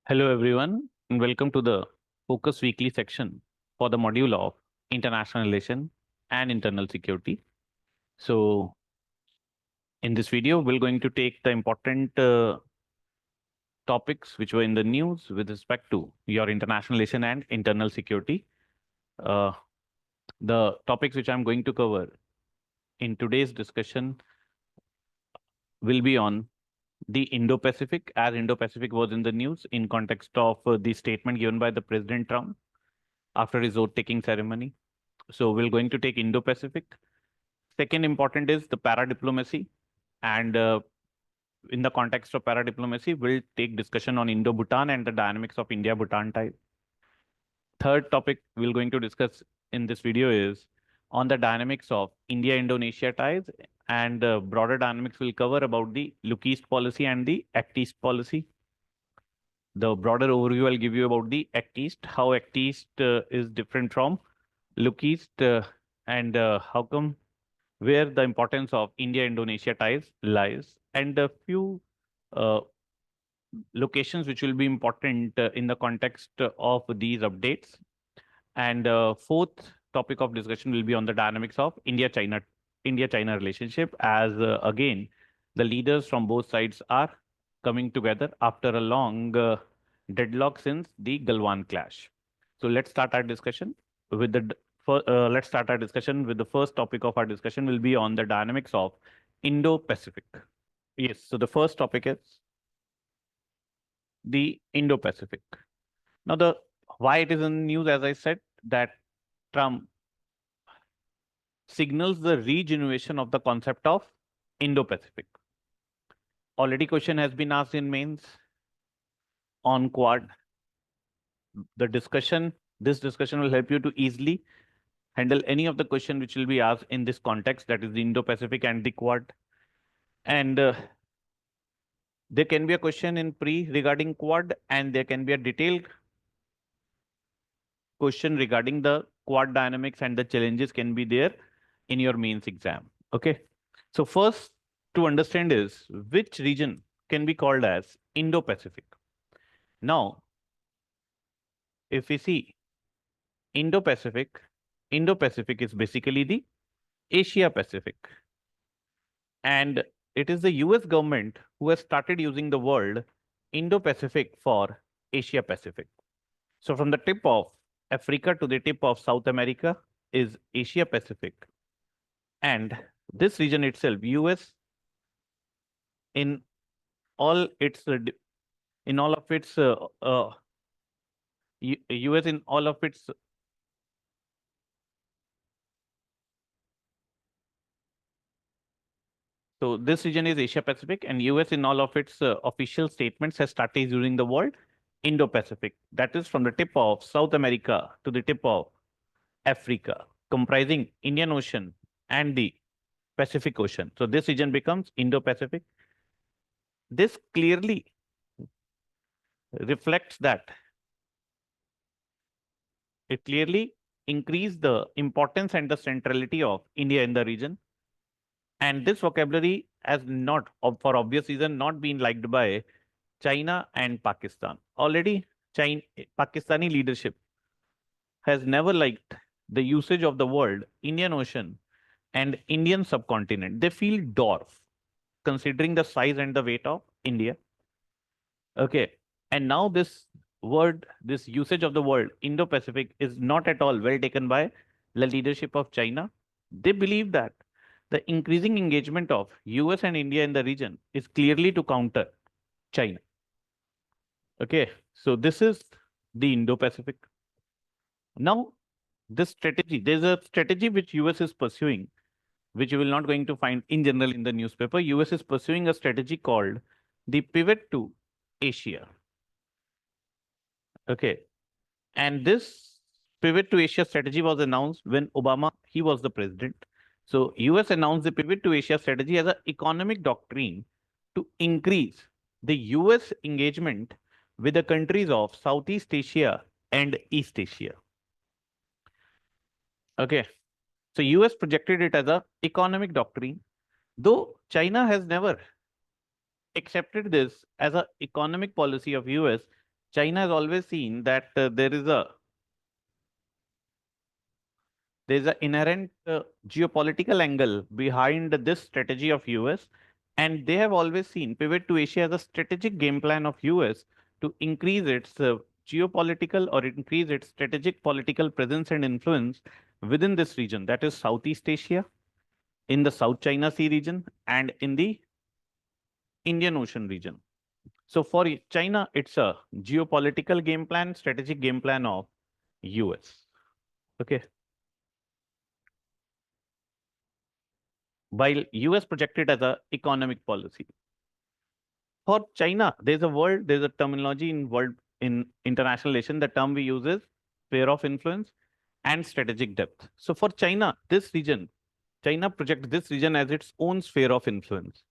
Hello everyone and welcome to the Focus Weekly section for the module of International Relation and Internal Security. So in this video, we're going to take the important topics which were in the news with respect to your international relation and internal security. The topics which I'm going to cover in today's discussion will be on the Indo-Pacific, as Indo-Pacific was in the news in context of the statement given by the President Trump after his oath-taking ceremony. So we're going to take Indo-Pacific. Second important is the para-diplomacy. And in the context of para-diplomacy, we'll take discussion on Indo-Bhutan and the dynamics of India-Bhutan tie. Third topic we're going to discuss in this video is on the dynamics of India-Indonesia ties, and broader dynamics will cover about the Look East policy and the Act East policy. The broader overview I'll give you about the Act East, how Act East is different from Look East, and how come, where the importance of India-Indonesia ties lies, and a few locations which will be important in the context of these updates. And fourth topic of discussion will be on the dynamics of India-China relationship, as again, the leaders from both sides are coming together after a long deadlock since the Galwan clash. So let's start our discussion with the first topic of our discussion will be on the dynamics of Indo-Pacific. Yes, so the first topic is the Indo-Pacific. Now, why it is in the news, as I said, that Trump signals the regeneration of the concept of Indo-Pacific. Already question has been asked in mains on Quad. This discussion will help you to easily handle any of the question which will be asked in this context, that is the Indo-Pacific and the Quad. And there can be a question in pre regarding Quad, and there can be a detailed question regarding the Quad dynamics, and the challenges can be there in your mains exam. Okay. So first to understand is which region can be called as Indo-Pacific. Now, if we see Indo-Pacific is basically the Asia-Pacific. And it is the US government who has started using the word Indo-Pacific for Asia-Pacific. So from the tip of Africa to the tip of South America is Asia-Pacific. And this region itself, US in all of its so this region is Asia Pacific, and US in all of its official statements has started using the word Indo-Pacific. That is from the tip of South America to the tip of Africa, comprising Indian Ocean and the Pacific Ocean. So this region becomes Indo-Pacific. This clearly reflects that it clearly increased the importance and the centrality of India in the region. And this vocabulary has not, for obvious reason, not been liked by China and Pakistan. Already, Pakistani leadership has never liked the usage of the word Indian Ocean and Indian subcontinent. They feel dwarf, considering the size and the weight of India. Okay. And now this usage of the word Indo-Pacific is not at all well taken by the leadership of China. They believe that the increasing engagement of US and India in the region is clearly to counter China. Okay, so this is the Indo-Pacific. Now, this strategy, there's a strategy which US is pursuing, which you will not going to find in general in the newspaper. US is pursuing a strategy called the pivot to Asia. Okay, and this pivot to Asia strategy was announced when Obama, he was the president. So US announced the pivot to Asia strategy as an economic doctrine to increase the US engagement with the countries of Southeast Asia and East Asia. Okay, so US projected it as an economic doctrine, though China has never accepted this as an economic policy of US. China has always seen that there is an inherent geopolitical angle behind this strategy of US, and they have always seen pivot to Asia as a strategic game plan of US to increase its geopolitical or increase its strategic political presence and influence within this region, that is Southeast Asia, in the South China Sea region, and in the Indian Ocean region. So for China, it's a geopolitical game plan, strategic game plan of US. Okay. While US projected as a economic policy. For China, there's a terminology in international relation. The term we use is sphere of influence and strategic depth. So for China, China projects this region as its own sphere of influence.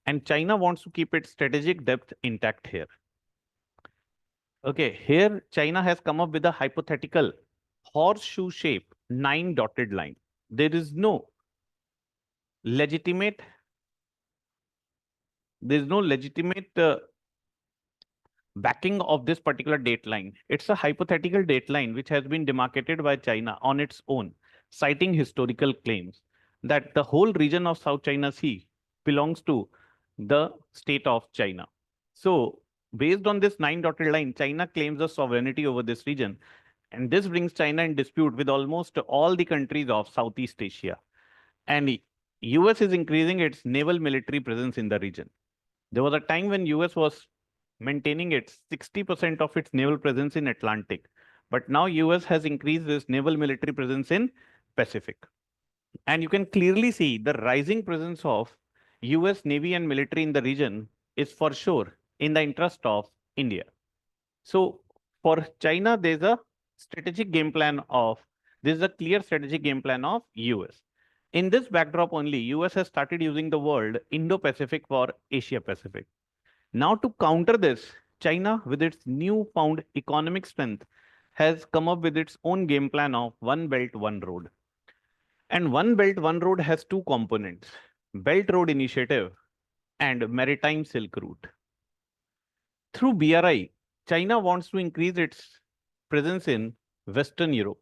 And China wants to keep its strategic depth intact here. Okay, here China has come up with a hypothetical horseshoe shape 9 dotted line. There is no legitimate backing of this particular date line. It's a hypothetical date line which has been demarcated by China on its own, citing historical claims that the whole region of South China Sea belongs to the state of China. So, based on this 9 dotted line, China claims the sovereignty over this region. And this brings China in dispute with almost all the countries of Southeast Asia. And US is increasing its naval military presence in the region. There was a time when US was maintaining its 60% of its naval presence in Atlantic. But now US has increased its naval military presence in Pacific. And you can clearly see the rising presence of US Navy and military in the region is for sure in the interest of India. So for China, there's a clear strategic game plan of US. In this backdrop only, US has started using the word Indo-Pacific for Asia Pacific. Now to counter this, China, with its newfound economic strength, has come up with its own game plan of One Belt, One Road. And One Belt, One Road has two components, Belt Road Initiative and Maritime Silk Route. Through BRI, China wants to increase its presence in Western Europe.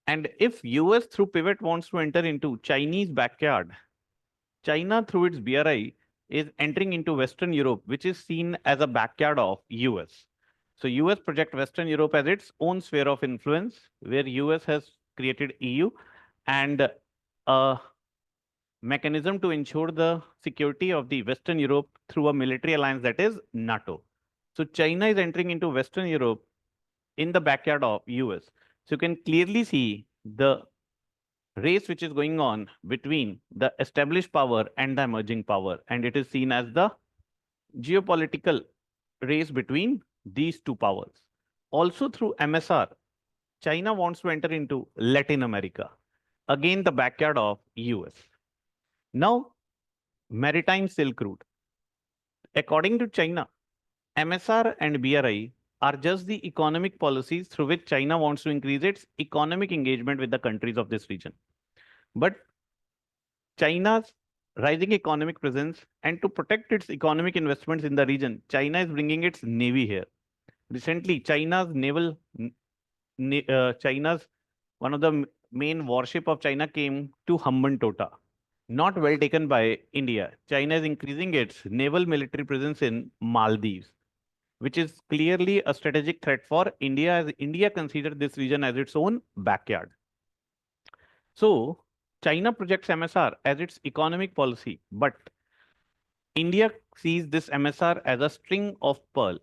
And if US through pivot wants to enter into Chinese backyard, China through its BRI is entering into Western Europe, which is seen as a backyard of US. So US project Western Europe as its own sphere of influence, where US has created EU and a mechanism to ensure the security of the Western Europe through a military alliance that is NATO. So China is entering into Western Europe in the backyard of US. So you can clearly see the race which is going on between the established power and the emerging power. And it is seen as the geopolitical race between these two powers. Also through MSR, China wants to enter into Latin America, again the backyard of US. Now, Maritime Silk Route. According to China, MSR and BRI are just the economic policies through which China wants to increase its economic engagement with the countries of this region. But China's rising economic presence and to protect its economic investments in the region, China is bringing its navy here. Recently, one of the main warship of China came to Hambantota, not well taken by India. China is increasing its naval military presence in Maldives, which is clearly a strategic threat for India, as India considers this region as its own backyard. So China projects MSR as its economic policy, but India sees this MSR as a string of pearl.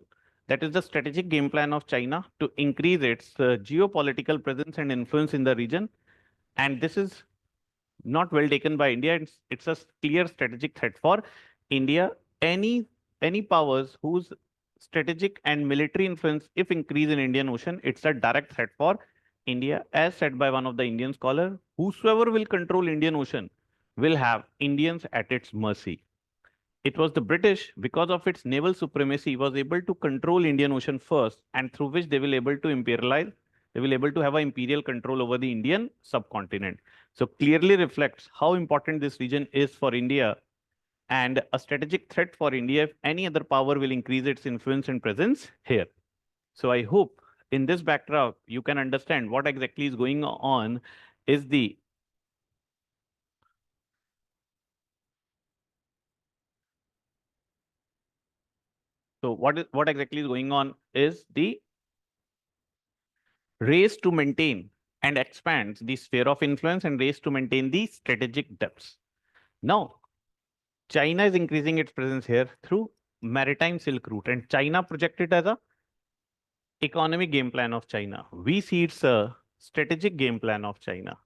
That is the strategic game plan of China to increase its geopolitical presence and influence in the region. And this is not well taken by India. It's a clear strategic threat for India. Any powers whose strategic and military influence, if increase in Indian Ocean, it's a direct threat for India, as said by one of the Indian scholars. Whosoever will control Indian Ocean will have Indians at its mercy. It was the British, because of its naval supremacy, was able to control Indian Ocean first, and through which they will able to imperialize, they will able to have an imperial control over the Indian subcontinent. So clearly reflects how important this region is for India and a strategic threat for India if any other power will increase its influence and presence here. So I hope in this backdrop, you can understand what exactly is going on is the what exactly is going on is the race to maintain and expand the sphere of influence and race to maintain the strategic depths. Now, China is increasing its presence here through maritime Silk Route, and China projected as a economic game plan of China. We see it's a strategic game plan of China.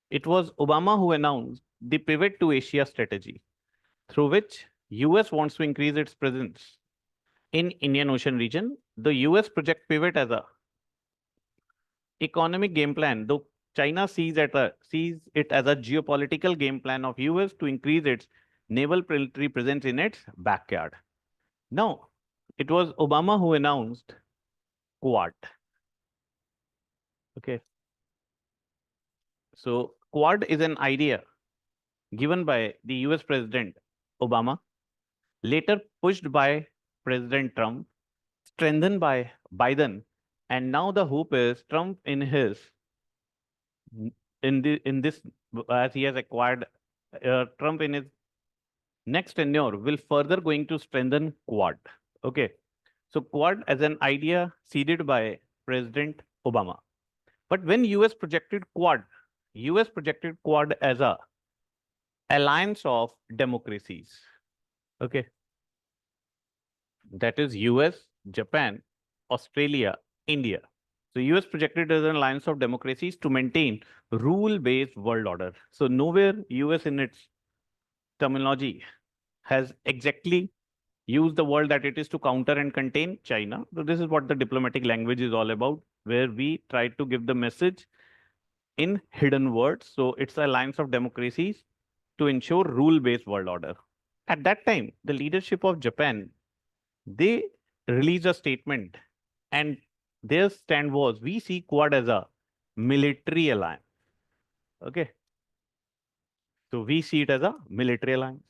It was Obama who announced the pivot to Asia strategy, through which US wants to increase its presence in Indian Ocean region. The US project pivot as a economic game plan, though China sees it as a geopolitical game plan of US to increase its naval military presence in its backyard. Now, it was Obama who announced Quad. Okay. So Quad is an idea given by the US President Obama, later pushed by President Trump, strengthened by Biden, and now the hope is Trump in this as he has acquired Trump in his next tenure will further going to strengthen Quad. Okay, so Quad as an idea seeded by President Obama. But when US projected Quad as a alliance of democracies. Okay, that is US, Japan, Australia, India. So US projected as an alliance of democracies to maintain rule-based world order. So nowhere US in its terminology has exactly used the word that it is to counter and contain China. So this is what the diplomatic language is all about, where we try to give the message in hidden words. So it's an alliance of democracies to ensure rule-based world order. At that time, the leadership of Japan, they released a statement and their stand was, we see Quad as a military alliance. Okay. So we see it as a military alliance.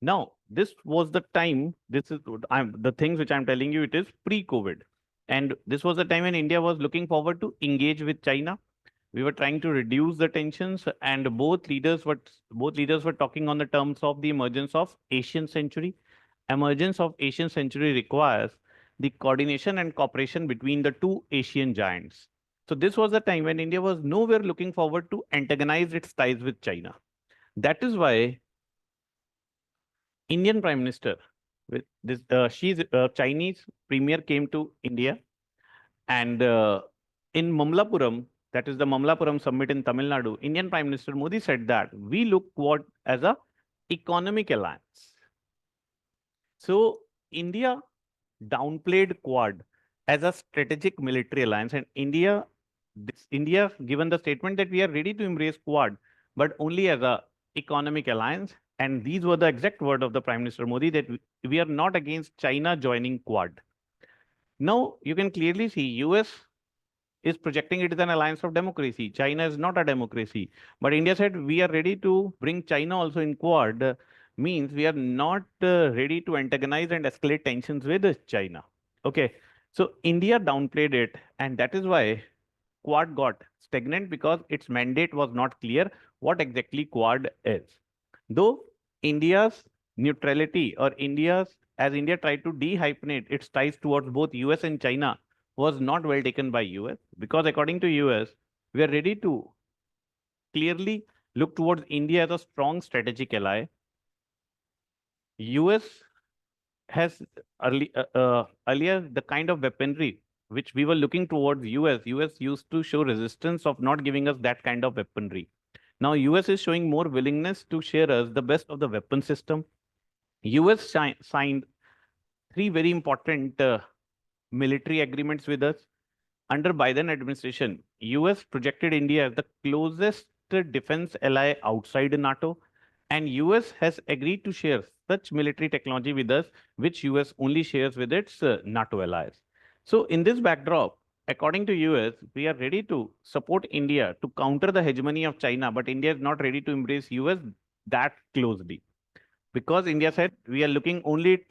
Now, this was the time, this is the things which I'm telling you, it is pre-COVID. And this was the time when India was looking forward to engage with China. We were trying to reduce the tensions, and both leaders were talking on the terms of the emergence of Asian century. Emergence of Asian century requires the coordination and cooperation between the two Asian giants. So this was the time when India was nowhere looking forward to antagonize its ties with China. That is why Indian Prime Minister, with this, she's Chinese premier came to India, and in Mamlapuram, that is the Mamlapuram summit in Tamil Nadu, Indian Prime Minister Modi said that we look Quad as a economic alliance. So India downplayed Quad as a strategic military alliance, and India given the statement that we are ready to embrace Quad, but only as a economic alliance. And these were the exact word of the Prime Minister Modi, that we are not against China joining Quad. Now you can clearly see US is projecting it as an alliance of democracy. China is not a democracy. But India said we are ready to bring China also in Quad, means we are not ready to antagonize and escalate tensions with China. Okay. So India downplayed it, and that is why Quad got stagnant, because its mandate was not clear what exactly Quad is. Though India's neutrality, or as India tried to de-hyphenate its ties towards both US and China, was not well taken by US, because according to US, we are ready to clearly look towards India as a strong strategic ally. US has earlier the kind of weaponry which we were looking towards US used to show resistance of not giving us that kind of weaponry. Now US is showing more willingness to share us the best of the weapon system. US signed 3 very important military agreements with us. Under Biden administration, US projected India as the closest defense ally outside NATO, and US has agreed to share such military technology with us, which US only shares with its NATO allies. So in this backdrop, according to US, we are ready to support India to counter the hegemony of China, but India is not ready to embrace US that closely, because India said we are looking only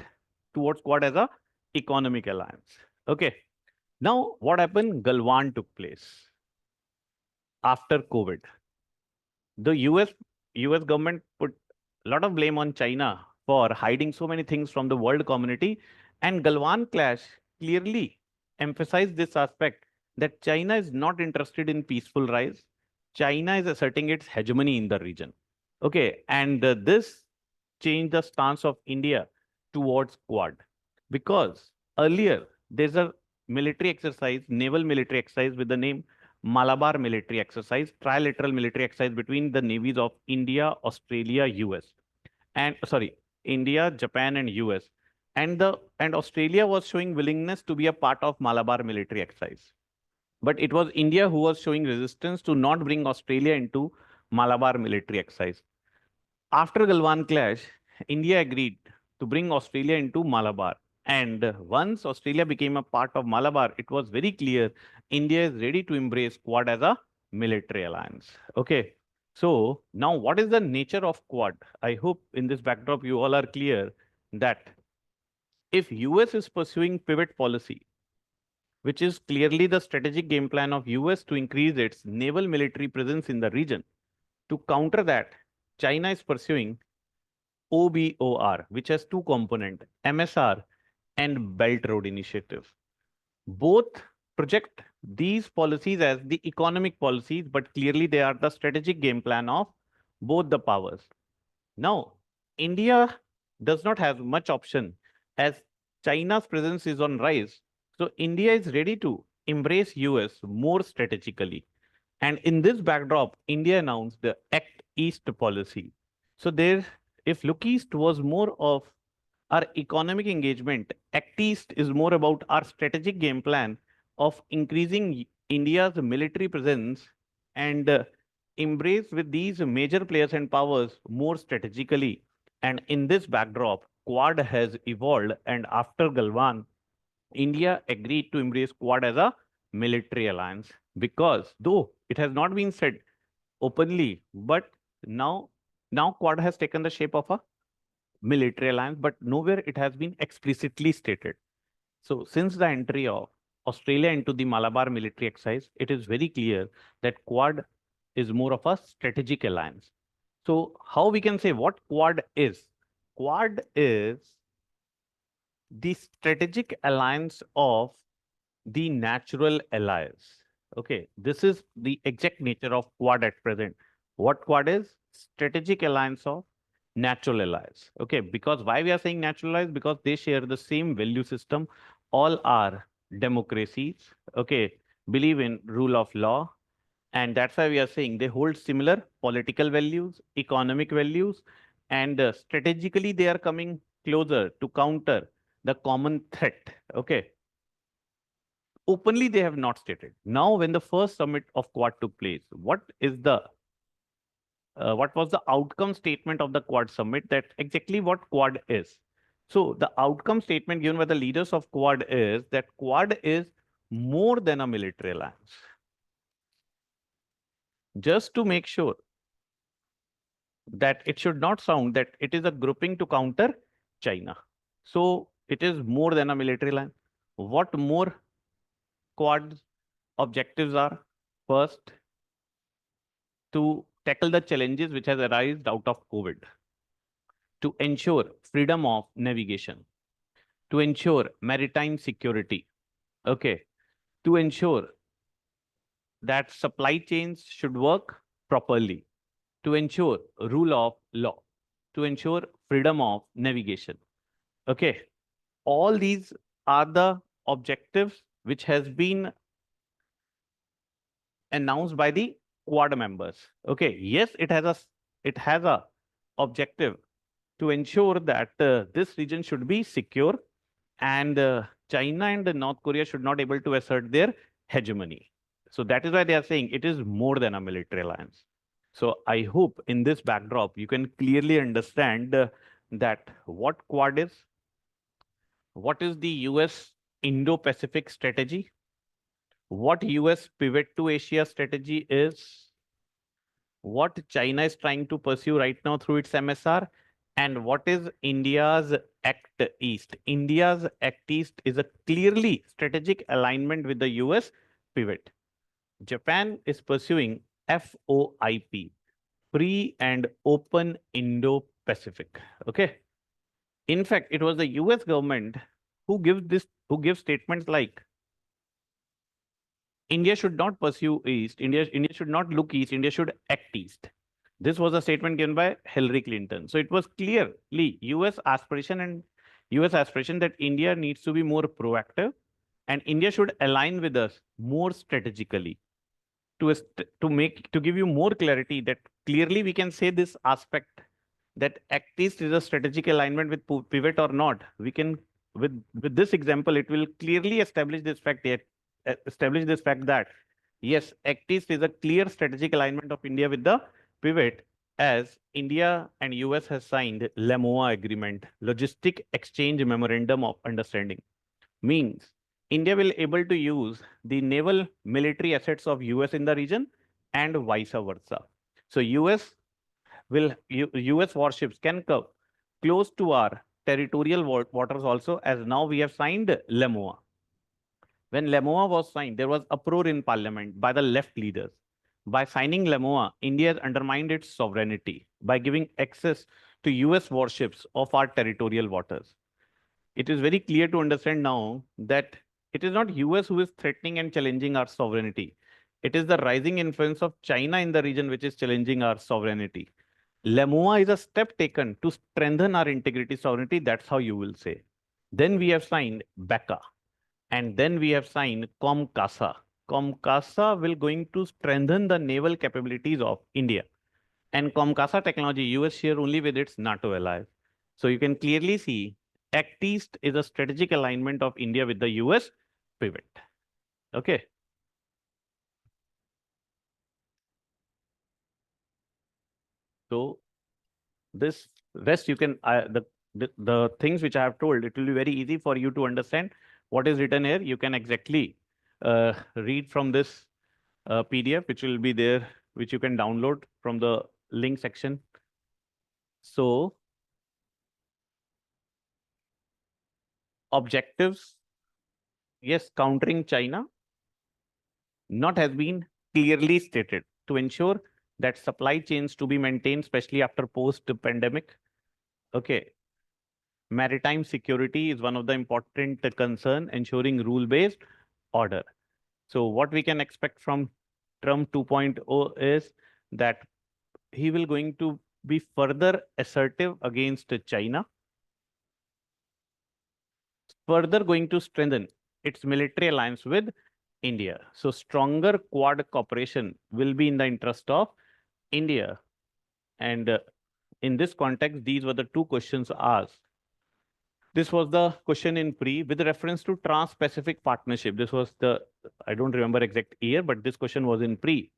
towards Quad as a economic alliance. Okay. Now, what happened? Galwan took place after COVID. The US government put a lot of blame on China for hiding so many things from the world community, and Galwan clash clearly emphasized this aspect that China is not interested in peaceful rise. China is asserting its hegemony in the region. Okay, and this changed the stance of India towards Quad, because earlier there's a military exercise, naval military exercise with the name Malabar military exercise, trilateral military exercise between the navies of India, Australia, US, and sorry, India, Japan, and US. And Australia was showing willingness to be a part of Malabar military exercise. But it was India who was showing resistance to not bring Australia into Malabar military exercise. After Galwan clash, India agreed to bring Australia into Malabar. And once Australia became a part of Malabar, it was very clear India is ready to embrace Quad as a military alliance. Okay. So now what is the nature of Quad? I hope in this backdrop you all are clear that if US is pursuing pivot policy, which is clearly the strategic game plan of US to increase its naval military presence in the region, to counter that, China is pursuing OBOR, which has two components, MSR and Belt Road Initiative. Both project these policies as the economic policies, but clearly they are the strategic game plan of both the powers. Now, India does not have much option as China's presence is on rise. So India is ready to embrace US more strategically. And in this backdrop, India announced the Act East policy. So there, if Look East was more of our economic engagement, Act East is more about our strategic game plan of increasing India's military presence and embrace with these major players and powers more strategically. And in this backdrop, Quad has evolved, and after Galwan, India agreed to embrace Quad as a military alliance, because though it has not been said openly, but now Quad has taken the shape of a military alliance, but nowhere it has been explicitly stated. So since the entry of Australia into the Malabar military exercise, it is very clear that Quad is more of a strategic alliance. So how we can say what Quad is? Quad is the strategic alliance of the natural allies. Okay, this is the exact nature of Quad at present. What Quad is? Strategic alliance of natural allies. Okay, because why we are saying natural allies? Because they share the same value system. All are democracies. Okay, believe in rule of law. And that's why we are saying they hold similar political values, economic values, and strategically they are coming closer to counter the common threat. Okay, openly they have not stated. Now, when the first summit of Quad took place, what was the outcome statement of the Quad summit? That exactly what Quad is. So the outcome statement given by the leaders of Quad is that Quad is more than a military alliance. Just to make sure that it should not sound that it is a grouping to counter China. So it is more than a military alliance. What more Quad's objectives are? First, to tackle the challenges which has arisen out of COVID, to ensure freedom of navigation, to ensure maritime security, okay, to ensure that supply chains should work properly, to ensure rule of law, to ensure freedom of navigation. Okay, all these are the objectives which has been announced by the Quad members. Okay, yes, it has a objective to ensure that this region should be secure, and China and North Korea should not able to assert their hegemony. So that is why they are saying it is more than a military alliance. So I hope in this backdrop you can clearly understand that what Quad is, what is the US Indo-Pacific strategy, what US pivot to Asia strategy is, what China is trying to pursue right now through its MSR, and what is India's Act East. India's Act East is a clearly strategic alignment with the US pivot. Japan is pursuing FOIP, Free and Open Indo-Pacific. Okay. In fact, it was the US government who gives statements like India should not pursue East. India should not look East. India should act East. This was a statement given by Hillary Clinton. So it was clearly US aspiration that India needs to be more proactive and India should align with us more strategically. To give you more clarity that clearly we can say this aspect that Act East is a strategic alignment with pivot or not. We can with this example, it will clearly establish this fact that yes, Act East is a clear strategic alignment of India with the pivot, as India and US has signed LAMOA agreement, Logistic Exchange Memorandum of Understanding. Means India will able to use the naval military assets of US in the region and vice versa. So US warships can come close to our territorial waters also, as now we have signed LAMOA. When LAMOA was signed, there was uproar in parliament by the left leaders. By signing LAMOA, India has undermined its sovereignty by giving access to US warships of our territorial waters. It is very clear to understand now that it is not US who is threatening and challenging our sovereignty. It is the rising influence of China in the region which is challenging our sovereignty. LAMOA is a step taken to strengthen our integrity sovereignty. That's how you will say. Then we have signed BACA. And then we have signed COMCASA. COMCASA will going to strengthen the naval capabilities of India. And COMCASA technology, US share only with its NATO allies. So you can clearly see Act East is a strategic alignment of India with the US pivot. Okay. So this rest you can, the things which I have told, it will be very easy for you to understand what is written here. You can exactly read from this PDF, which will be there, which you can download from the link section. So objectives, yes, countering China, not has been clearly stated to ensure that supply chains to be maintained, especially after post-pandemic. Okay. Maritime security is one of the important concern, ensuring rule-based order. So what we can expect from Trump 2.0 is that he will going to be further assertive against China, further going to strengthen its military alliance with India. So stronger Quad cooperation will be in the interest of India. And in this context, these were the two questions asked. This was the question in pre with reference to Trans-Pacific Partnership. This was the, I don't remember exact year, but this question was in pre.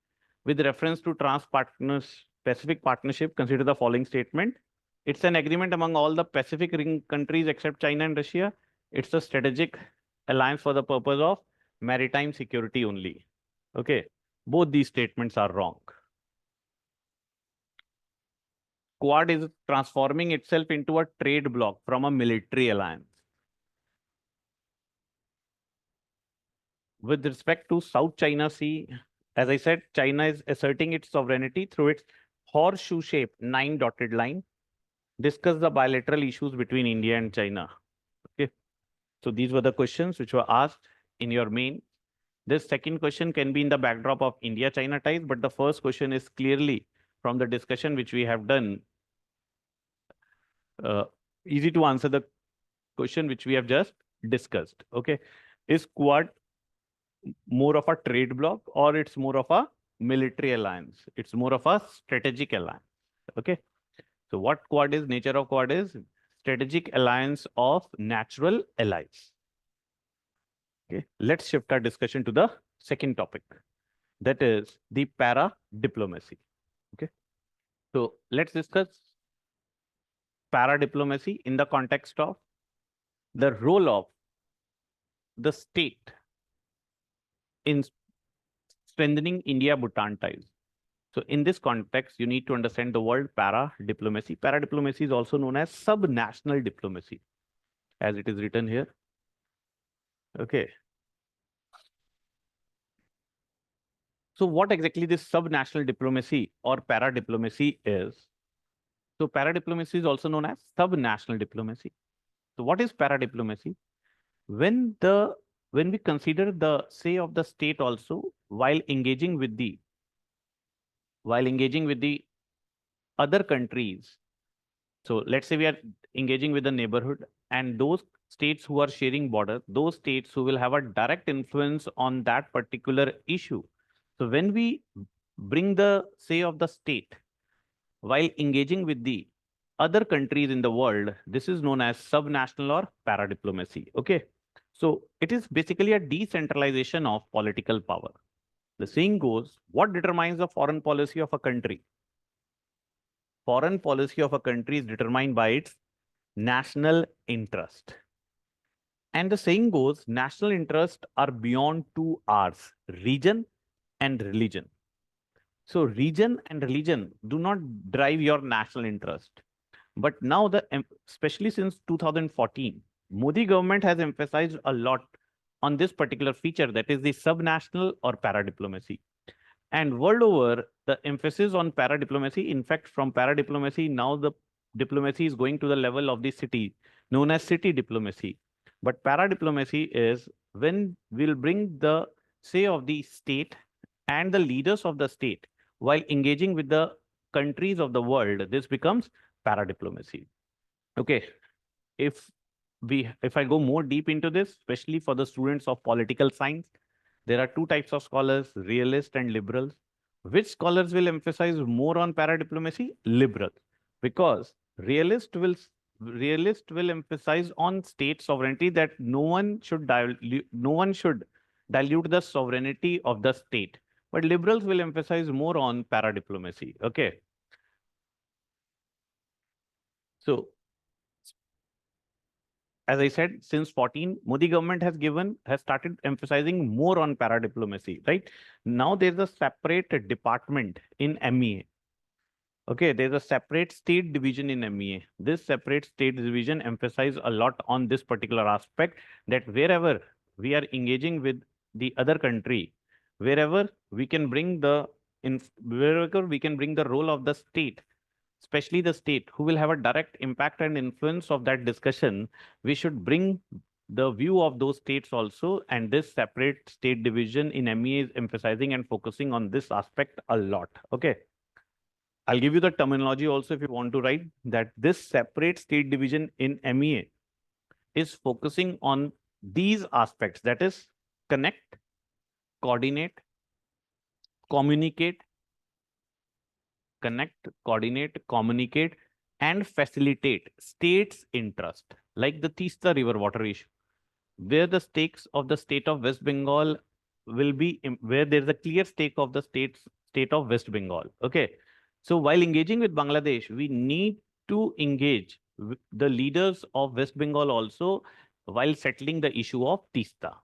With reference to Trans-Pacific Partnership, consider the following statement. It's an agreement among all the Pacific Ring countries except China and Russia. It's a strategic alliance for the purpose of maritime security only. Okay, both these statements are wrong. Quad is transforming itself into a trade bloc from a military alliance. With respect to South China Sea, as I said, China is asserting its sovereignty through its horseshoe-shaped 9-dotted line. Discuss the bilateral issues between India and China. Okay. So these were the questions which were asked in your main. This second question can be in the backdrop of India-China ties, but the first question is clearly from the discussion which we have done. Easy to answer the question which we have just discussed. Okay. Is Quad more of a trade bloc or it's more of a military alliance? It's more of a strategic alliance. Okay. So what Quad is, nature of Quad is strategic alliance of natural allies. Okay. Let's shift our discussion to the second topic. That is the para diplomacy. Okay. So let's discuss para diplomacy in the context of the role of the state in strengthening India-Bhutan ties. So in this context, you need to understand the word para-diplomacy. Para-diplomacy is also known as sub-national diplomacy, as it is written here. Okay. So what exactly this sub-national diplomacy or para-diplomacy is? So para-diplomacy is also known as sub-national diplomacy. So what is para-diplomacy? When we consider the say of the state also while engaging with the other countries. So let's say we are engaging with the neighborhood and those states who are sharing border, those states who will have a direct influence on that particular issue. So when we bring the say of the state while engaging with the other countries in the world, this is known as subnational or paradiplomacy. Okay. So it is basically a decentralization of political power. The saying goes, what determines the foreign policy of a country? Foreign policy of a country is determined by its national interest. And the saying goes, national interests are beyond two R's, region and religion. So region and religion do not drive your national interest. But now, especially since 2014, Modi government has emphasized a lot on this particular feature, that is the subnational or paradiplomacy. And world over, the emphasis on paradiplomacy, in fact, from paradiplomacy, now the diplomacy is going to the level of the city, known as city diplomacy. But paradiplomacy is when we'll bring the say of the state and the leaders of the state while engaging with the countries of the world. This becomes paradiplomacy. Okay, if I go more deep into this, especially for the students of political science, there are two types of scholars, realist and liberals. Which scholars will emphasize more on paradiplomacy? Liberal, because realist will emphasize on state sovereignty, that no one should dilute the sovereignty of the state. But liberals will emphasize more on paradiplomacy. Okay. So as I said, since 14, Modi government has started emphasizing more on paradiplomacy, right? Now there's a separate department in MEA. Okay, there's a separate state division in MEA. This separate state division emphasizes a lot on this particular aspect, that wherever we are engaging with the other country, wherever we can bring wherever we can bring the role of the state, especially the state who will have a direct impact and influence of that discussion, we should bring the view of those states also. And this separate state division in MEA is emphasizing and focusing on this aspect a lot. Okay. I'll give you the terminology also if you want to write that this separate state division in MEA is focusing on these aspects, that is connect, coordinate, communicate, and facilitate states' interest, like the Teesta River water issue, where the stakes of the state of West Bengal will be, where there's a clear stake of the state of West Bengal. Okay. So while engaging with Bangladesh, we need to engage with the leaders of West Bengal also while settling the issue of Teesta.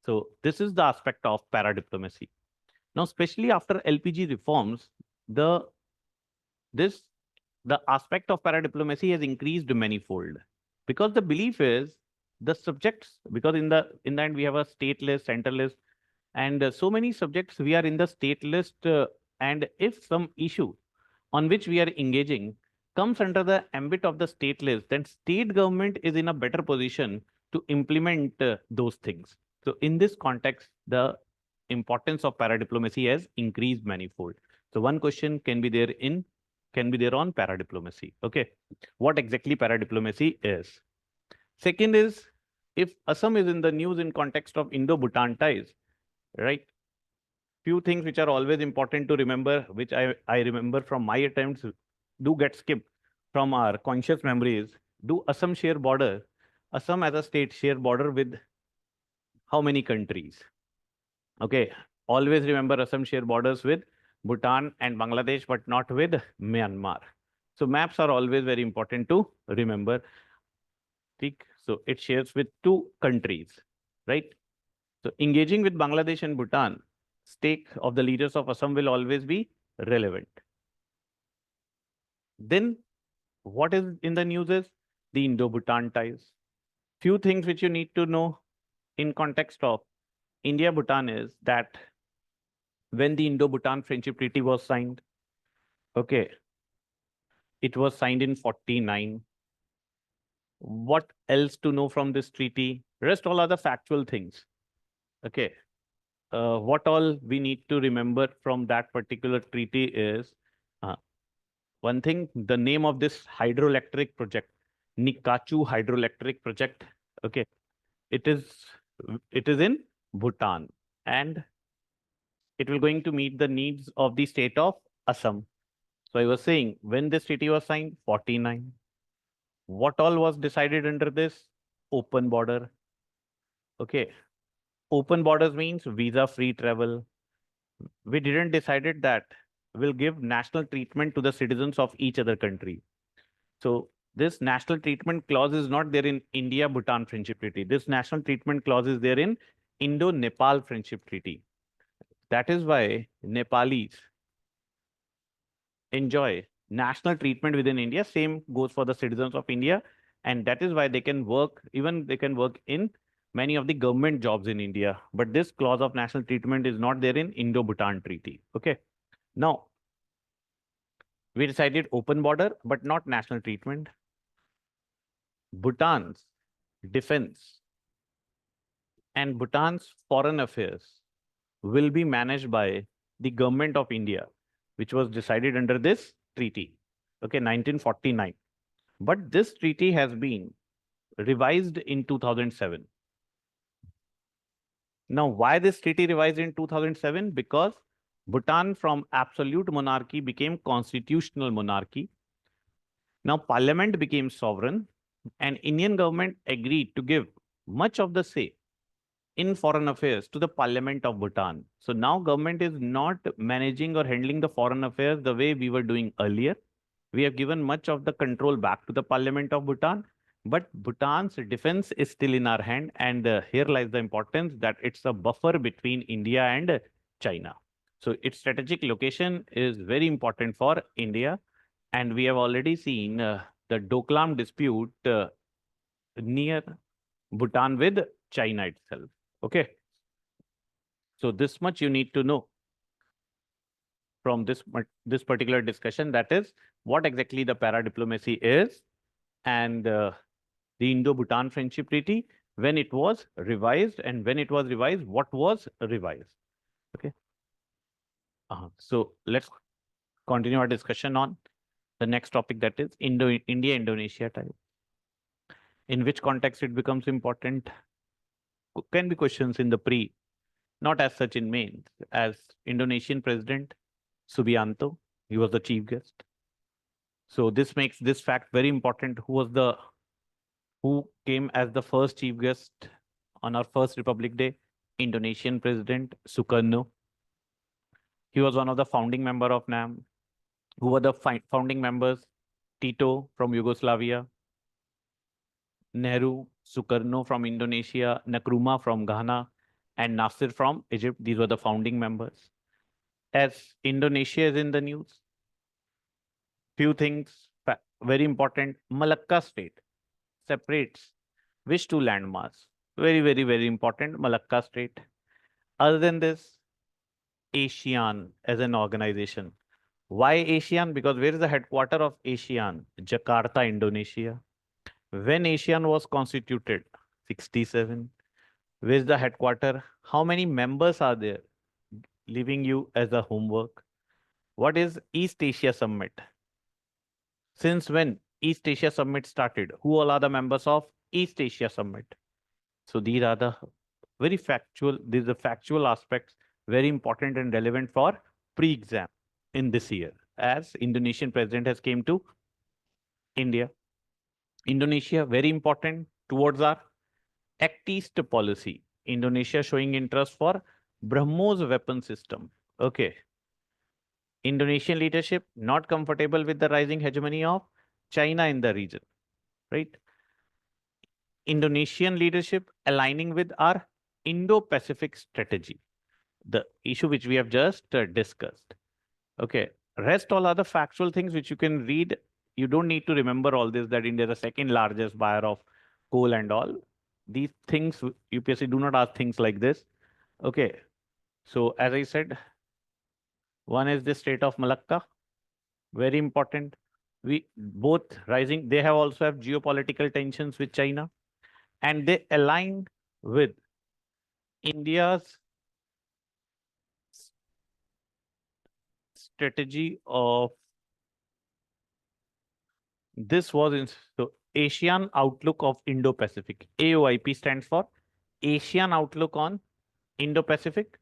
So this is the aspect of paradiplomacy. Now, especially after LPG reforms, the aspect of paradiplomacy has increased manifold, because the belief is the subjects, because in the end we have a state list, center list, and so many subjects we are in the state list, and if some issue on which we are engaging comes under the ambit of the state list, then state government is in a better position to implement those things. So in this context, the importance of paradiplomacy has increased manifold. So one question can be there on paradiplomacy. Okay, what exactly paradiplomacy is? Second is, if Assam is in the news in context of Indo-Bhutan ties, right? Few things which are always important to remember, which I remember from my attempts, do get skipped from our conscious memories. Do Assam share border? Assam as a state share border with how many countries? Okay, always remember Assam share borders with Bhutan and Bangladesh, but not with Myanmar. So maps are always very important to remember. So it shares with two countries, right? So engaging with Bangladesh and Bhutan, stake of the leaders of Assam will always be relevant. Then what is in the news is the Indo-Bhutan ties. Few things which you need to know in context of India-Bhutan is that when the Indo-Bhutan Friendship Treaty was signed, okay, it was signed in 49. What else to know from this treaty? Rest all other factual things. Okay. What all we need to remember from that particular treaty is uh, one thing, the name of this hydroelectric project, Nikachu hydroelectric project. Okay. It is in Bhutan, and it will going to meet the needs of the state of Assam. So I was saying when this treaty was signed, 49. What all was decided under this? Open border. Okay. Open borders means visa-free travel. We didn't decided that we'll give national treatment to the citizens of each other country. So this national treatment clause is not there in India-Bhutan Friendship Treaty. This national treatment clause is there in Indo-Nepal Friendship Treaty. That is why Nepalis enjoy national treatment within India. Same goes for the citizens of India. And that is why they can work, even they can work in many of the government jobs in India. But this clause of national treatment is not there in Indo-Bhutan Treaty. Okay. Now, we decided open border, but not national treatment. Bhutan's defense and Bhutan's foreign affairs will be managed by the government of India, which was decided under this treaty. Okay, 1949. But this treaty has been revised in 2007. Now, why this treaty revised in 2007? Because Bhutan from absolute monarchy became constitutional monarchy. Now, parliament became sovereign, and Indian government agreed to give much of the say in foreign affairs to the parliament of Bhutan. So now government is not managing or handling the foreign affairs the way we were doing earlier. We have given much of the control back to the parliament of Bhutan, but Bhutan's defense is still in our hand. And here lies the importance that it's a buffer between India and China. So its strategic location is very important for India. And we have already seen the Doklam dispute near Bhutan with China itself. Okay. So this much you need to know from this particular discussion, that is what exactly the para-diplomacy is, and the Indo-Bhutan Friendship Treaty, when it was revised, and when it was revised, what was revised. Okay. So let's continue our discussion on the next topic, that is India-Indonesia tie. In which context it becomes important? Can be questions in the pre, not as such in main. As Indonesian President Subianto, he was the chief guest. So this makes this fact very important. Who came as the first chief guest on our first Republic Day? Indonesian President Sukarno. He was one of the founding member of NAM. Who were the founding members? Tito from Yugoslavia, Nehru, Sukarno from Indonesia, Nkrumah from Ghana, and Nasir from Egypt. These were the founding members. As Indonesia is in the news, few things very important. Malacca state separates which two landmass? Very, very, very important. Malacca state. Other than this, ASEAN as an organization. Why ASEAN? Because where is the headquarter of ASEAN? Jakarta, Indonesia. When ASEAN was constituted? 67. Where is the headquarter? How many members are there? Leaving you as a homework. What is East Asia Summit? Since when East Asia Summit started? Who all are the members of East Asia Summit? So these are the very factual, these are factual aspects, very important and relevant for pre-exam in this year, as Indonesian president has came to India. Indonesia, very important towards our Act East policy. Indonesia showing interest for BrahMos weapon system. Okay. Indonesian leadership not comfortable with the rising hegemony of China in the region, right? Indonesian leadership aligning with our Indo-Pacific strategy, the issue which we have just discussed. Okay. Rest all other factual things which you can read. You don't need to remember all this, that India is the second largest buyer of coal and all. These things, UPSC do not ask things like this. Okay. So as I said, one is the Strait of Malacca, very important. We both rising, they have also have geopolitical tensions with China, and they align with India's strategy of this was in so Asian Outlook of Indo-Pacific. AOIP stands for Asian Outlook on Indo-Pacific.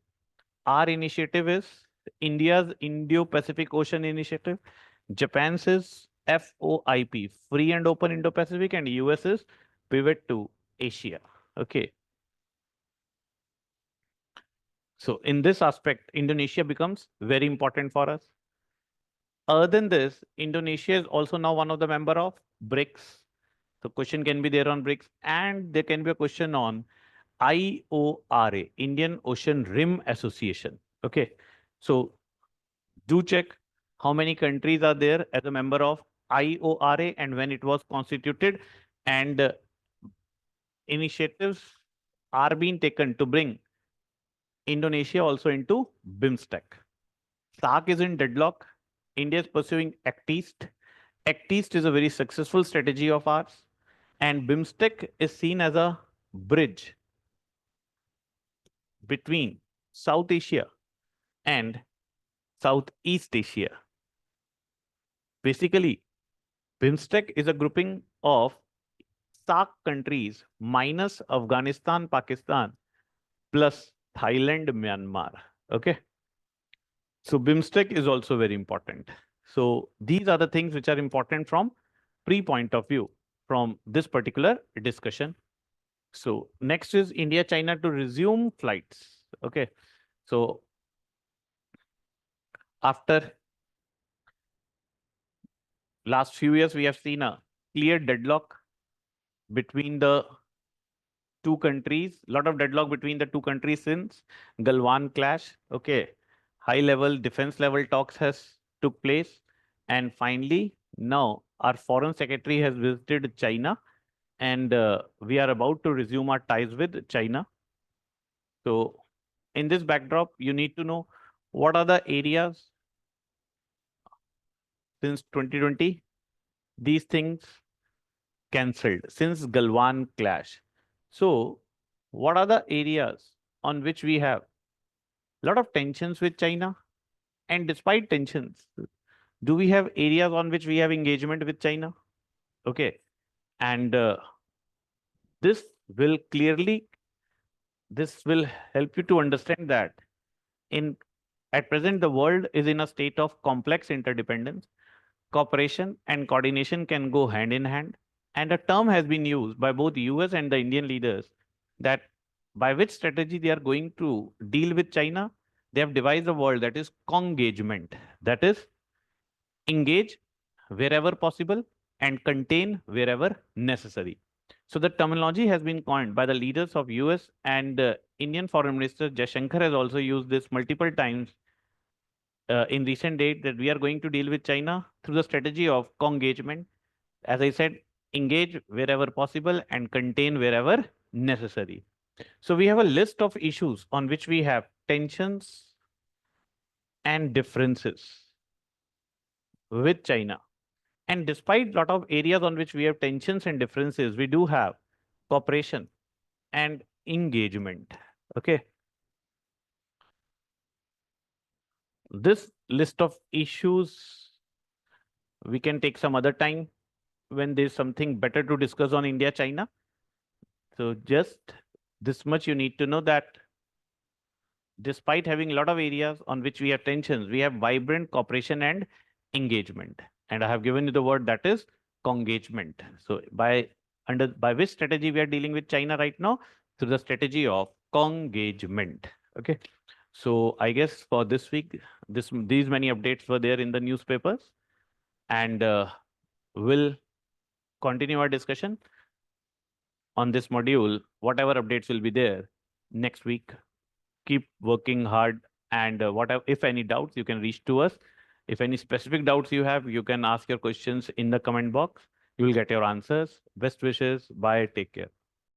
Our initiative is India's Indo-Pacific Ocean Initiative. Japan's is FOIP, Free and Open Indo-Pacific, and US is Pivot to Asia. Okay. So in this aspect, Indonesia becomes very important for us. Other than this, Indonesia is also now one of the member of BRICS. So question can be there on BRICS, and there can be a question on IORA, Indian Ocean Rim Association. Okay. So do check how many countries are there as a member of IORA and when it was constituted, and initiatives are being taken to bring Indonesia also into BIMSTEC. SAARC is in deadlock. India is pursuing Act East. Act East is a very successful strategy of ours, and BIMSTEC is seen as a bridge between South Asia and Southeast Asia. Basically, BIMSTEC is a grouping of SAARC countries minus Afghanistan, Pakistan, plus Thailand, Myanmar. Okay. So BIMSTEC is also very important. So these are the things which are important from pre-point of view from this particular discussion. So next is India, China to resume flights. Okay. So after last few years, we have seen a clear deadlock between the two countries, lot of deadlock between the two countries since Galwan clash. Okay. High level defense level talks has took place. And finally, now our foreign secretary has visited China, and we are about to resume our ties with China. So in this backdrop, you need to know what are the areas since 2020, these things cancelled since Galwan clash. So what are the areas on which we have a lot of tensions with China? And despite tensions, do we have areas on which we have engagement with China? Okay. And this will clearly, this will help you to understand that in at present, the world is in a state of complex interdependence. Cooperation and coordination can go hand in hand. And a term has been used by both US and the Indian leaders that by which strategy they are going to deal with China, they have devised a word that is congagement. That is, engage wherever possible and contain wherever necessary. So the terminology has been coined by the leaders of US, and Indian Foreign Minister Jaishankar has also used this multiple times in recent date, that we are going to deal with China through the strategy of congagement. As I said, engage wherever possible and contain wherever necessary. So we have a list of issues on which we have tensions and differences with China. And despite a lot of areas on which we have tensions and differences, we do have cooperation and engagement. Okay. This list of issues we can take some other time when there's something better to discuss on India, China. So just this much you need to know, that despite having a lot of areas on which we have tensions, we have vibrant cooperation and engagement. And I have given you the word that is congagement. So by which strategy we are dealing with China right now? Through the strategy of congagement. Okay. So I guess for this week, these many updates were there in the newspapers, and we'll continue our discussion on this module. Whatever updates will be there next week, keep working hard, and whatever, if any doubts, you can reach to us. If any specific doubts you have, you can ask your questions in the comment box. You will get your answers. Best wishes. Bye. Take care.